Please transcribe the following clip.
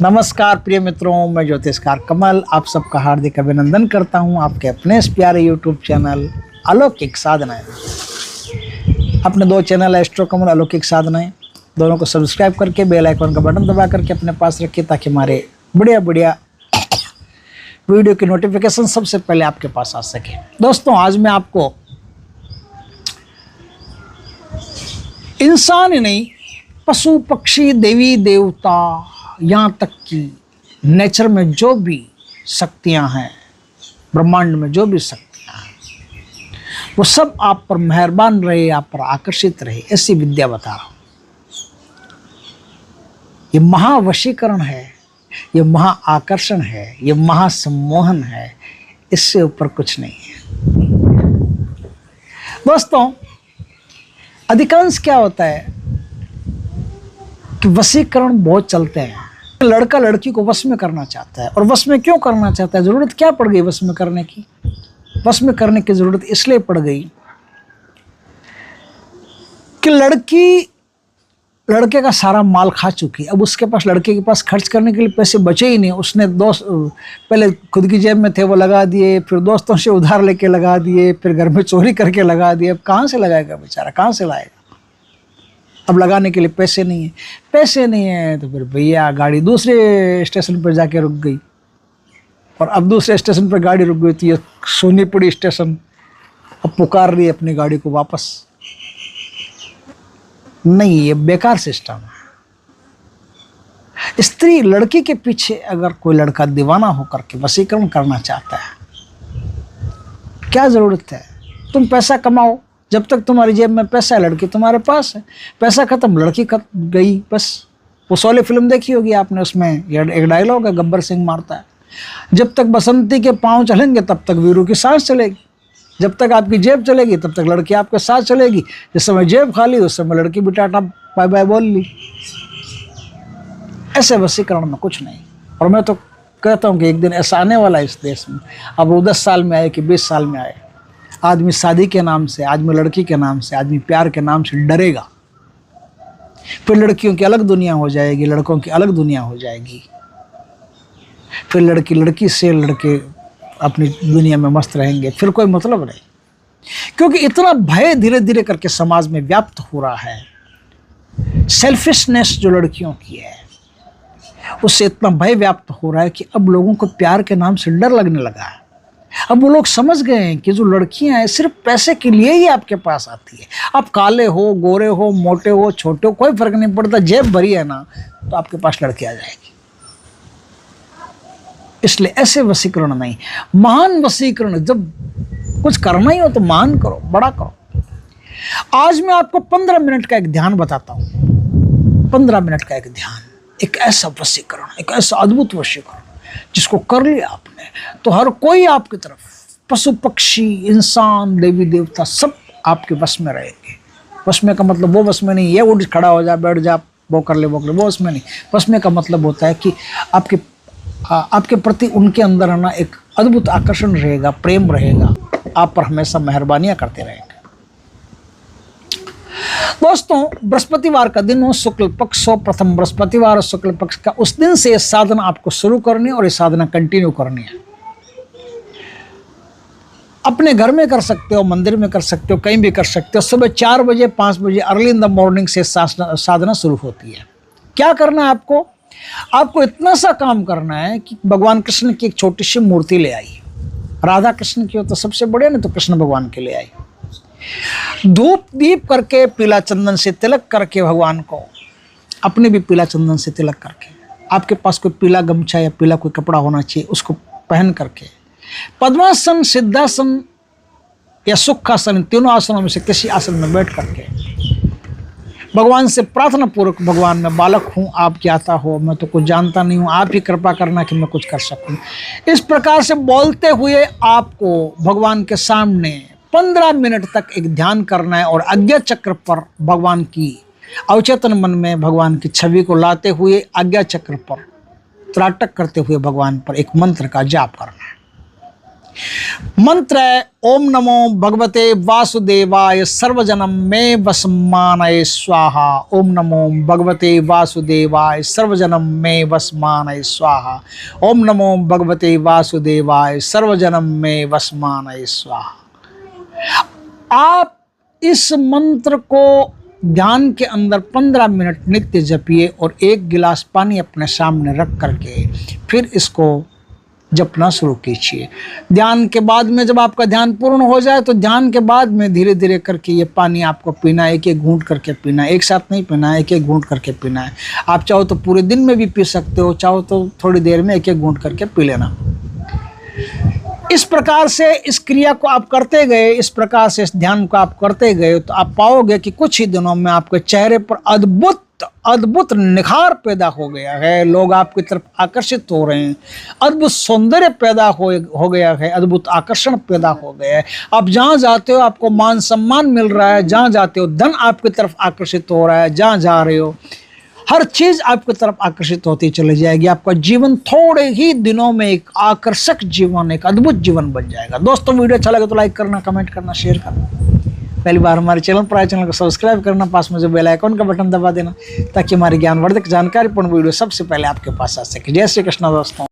नमस्कार प्रिय मित्रों, मैं ज्योतिषकार कमल आप सबका हार्दिक अभिनंदन करता हूं आपके अपने इस प्यारे यूट्यूब चैनल अलौकिक साधनाएं। अपने दो चैनल एस्ट्रो कमल अलौकिक साधनाएं, दोनों को सब्सक्राइब करके बेल आइकन का बटन दबा करके अपने पास रखिए ताकि हमारे बढ़िया वीडियो की नोटिफिकेशन सबसे पहले आपके पास आ सके। दोस्तों, आज मैं आपको इंसान ही नहीं, पशु पक्षी देवी देवता, यहाँ तक कि नेचर में जो भी शक्तियाँ हैं, ब्रह्मांड में जो भी शक्तियाँ हैं, वो सब आप पर मेहरबान रहे, आप पर आकर्षित रहे, ऐसी विद्या बता रहा हूँ। ये महावशीकरण है, ये महा आकर्षण है, ये महासम्मोहन है, इससे ऊपर कुछ नहीं है। दोस्तों, अधिकांश क्या होता है कि वशीकरण बहुत चलते हैं। लड़का लड़की को वश में करना चाहता है, और वश में क्यों करना चाहता है? ज़रूरत क्या पड़ गई वश में करने की? वश में करने की ज़रूरत इसलिए पड़ गई कि लड़की लड़के का सारा माल खा चुकी है। अब उसके पास, लड़के के पास खर्च करने के लिए पैसे बचे ही नहीं। उसने दोस्त पहले खुद की जेब में थे वो लगा दिए, फिर दोस्तों से उधार लेके लगा दिए, फिर घर में चोरी करके लगा दिए। अब कहाँ से लगाएगा बेचारा, कहाँ से लाएगा? अब लगाने के लिए पैसे नहीं है। पैसे नहीं है तो फिर भैया गाड़ी दूसरे स्टेशन पर जाके रुक गई, और अब दूसरे स्टेशन पर गाड़ी रुक गई तो ये सोनीपड़ी स्टेशन अब पुकार रही है अपनी गाड़ी को वापस। नहीं, ये बेकार सिस्टम है। स्त्री लड़की के पीछे अगर कोई लड़का दीवाना होकर के वशीकरण करना चाहता है, क्या जरूरत है? तुम पैसा कमाओ, जब तक तुम्हारी जेब में पैसा है लड़की तुम्हारे पास है। पैसा खत्म, लड़की गई, बस। वो शोले फिल्म देखी होगी आपने, उसमें एक डायलॉग है, गब्बर सिंह मारता है, जब तक बसंती के पांव चलेंगे तब तक वीरू की सांस चलेगी, जब तक आपकी जेब चलेगी तब तक लड़की आपके साथ चलेगी। जिस समय जेब खाली उस समय लड़की भी टाटा बाय बाय बोल ली। ऐसे वशीकरण में कुछ नहीं। और मैं तो कहता हूँ कि एक दिन ऐसा आने वाला है इस देश में, अब वो 10 साल में आए कि 20 साल में आए, आदमी शादी के नाम से, आदमी लड़की के नाम से, आदमी प्यार के नाम से डरेगा। फिर लड़कियों की अलग दुनिया हो जाएगी, लड़कों की अलग दुनिया हो जाएगी। फिर लड़की से, लड़के अपनी दुनिया में मस्त रहेंगे, फिर कोई मतलब नहीं। क्योंकि इतना भय धीरे धीरे करके समाज में व्याप्त हो रहा है। सेल्फिशनेस जो लड़कियों की है, उससे इतना भय व्याप्त हो रहा है कि अब लोगों को प्यार के नाम से डर लगने लगा है। अब वो लोग समझ गए हैं कि जो लड़कियां हैं सिर्फ पैसे के लिए ही आपके पास आती है। आप काले हो, गोरे हो, मोटे हो, छोटे हो, कोई फर्क नहीं पड़ता, जेब भरी है ना तो आपके पास लड़की आ जाएगी। इसलिए ऐसे वशीकरण नहीं, महान वशीकरण। जब कुछ करना ही हो तो महान करो, बड़ा करो। आज मैं आपको 15 मिनट का एक ध्यान बताता हूं। 15 मिनट का एक ध्यान, एक ऐसा वशीकरण, एक ऐसा अद्भुत वशीकरण जिसको कर लिया आपने तो हर कोई आपकी तरफ, पशु पक्षी, इंसान, देवी देवता, सब आपके वश में रहेंगे। वश में का मतलब वो वश में नहीं ये उठ खड़ा हो जा, बैठ जा, वो कर ले, वो वश में नहीं। वश में का मतलब होता है कि आपके प्रति उनके अंदर है ना एक अद्भुत आकर्षण रहेगा, प्रेम रहेगा, आप पर हमेशा मेहरबानियां करते रहेंगे। दोस्तों, बृहस्पतिवार का दिन हो, शुक्ल पक्ष हो, प्रथम बृहस्पतिवार और शुक्ल पक्ष का, उस दिन से ये साधना आपको शुरू करनी है और ये साधना कंटिन्यू करनी है। अपने घर में कर सकते हो, मंदिर में कर सकते हो, कहीं भी कर सकते हो। सुबह 4 बजे 5 बजे अर्ली इन द मॉर्निंग से साधना शुरू होती है। क्या करना है आपको? आपको इतना सा काम करना है कि भगवान कृष्ण की एक छोटी सी मूर्ति ले आई। राधा कृष्ण की हो तो सबसे बड़े, नहीं तो कृष्ण भगवान के ले आई। धूप दीप करके, पीला चंदन से तिलक करके भगवान को, अपने भी पीला चंदन से तिलक करके, आपके पास कोई पीला गमछा या पीला कोई कपड़ा होना चाहिए, उसको पहन करके पद्मासन, सिद्धासन या सुखासन, तीनों आसनों में से किसी आसन में बैठ करके भगवान से प्रार्थना पूर्वक, भगवान मैं बालक हूँ, आप ज्ञाता हो, मैं तो कुछ जानता नहीं हूँ, आप ही कृपा करना कि मैं कुछ कर सकूँ। इस प्रकार से बोलते हुए आपको भगवान के सामने 15 मिनट तक एक ध्यान करना है, और आज्ञा चक्र पर भगवान की, अवचेतन मन में भगवान की छवि को लाते हुए आज्ञा चक्र पर त्राटक करते हुए भगवान पर एक मंत्र का जाप करना है। मंत्र है ओम नमो भगवते वासुदेवाय सर्वजनम में वसमानय स्वाहा। ओम नमो भगवते वासुदेवाय सर्वजनम में वसमानय स्वाहा। ओम नमो भगवते वासुदेवाय सर्वजनम में वसमानय स्वाहा। आप इस मंत्र को ध्यान के अंदर 15 मिनट नित्य जपिए और 1 गिलास पानी अपने सामने रख करके फिर इसको जपना शुरू कीजिए। ध्यान के बाद में जब आपका ध्यान पूर्ण हो जाए तो ध्यान के बाद में धीरे धीरे करके ये पानी आपको पीना है, 1-1 घूंट करके पीना है, एक साथ नहीं पीना है, 1-1 घूंट करके पीना है। आप चाहो तो पूरे दिन में भी पी सकते हो, चाहो तो थोड़ी देर में 1-1 घूंट करके पी लेना। इस प्रकार से इस क्रिया को आप करते गए, इस प्रकार से इस ध्यान को आप करते गए तो आप पाओगे कि कुछ ही दिनों में आपके चेहरे पर अद्भुत निखार पैदा हो गया है। लोग आपकी तरफ आकर्षित हो रहे हैं, अद्भुत सौंदर्य पैदा हो गया है, अद्भुत आकर्षण पैदा हो गया है। आप जहाँ जाते हो आपको मान सम्मान मिल रहा है, जहाँ जाते हो धन आपकी तरफ आकर्षित हो रहा है, जहाँ जा रहे हो हर चीज आपकी तरफ आकर्षित होती चली जाएगी। आपका जीवन थोड़े ही दिनों में एक आकर्षक जीवन, एक अद्भुत जीवन बन जाएगा। दोस्तों वीडियो अच्छा लगे तो लाइक करना, कमेंट करना, शेयर करना। पहली बार हमारे चैनल पर आए, चैनल को सब्सक्राइब करना, पास में जो बेल आइकन का बटन दबा देना ताकि हमारी ज्ञानवर्धक जानकारीपूर्ण वीडियो सबसे पहले आपके पास आ सके। जय श्री कृष्ण दोस्तों।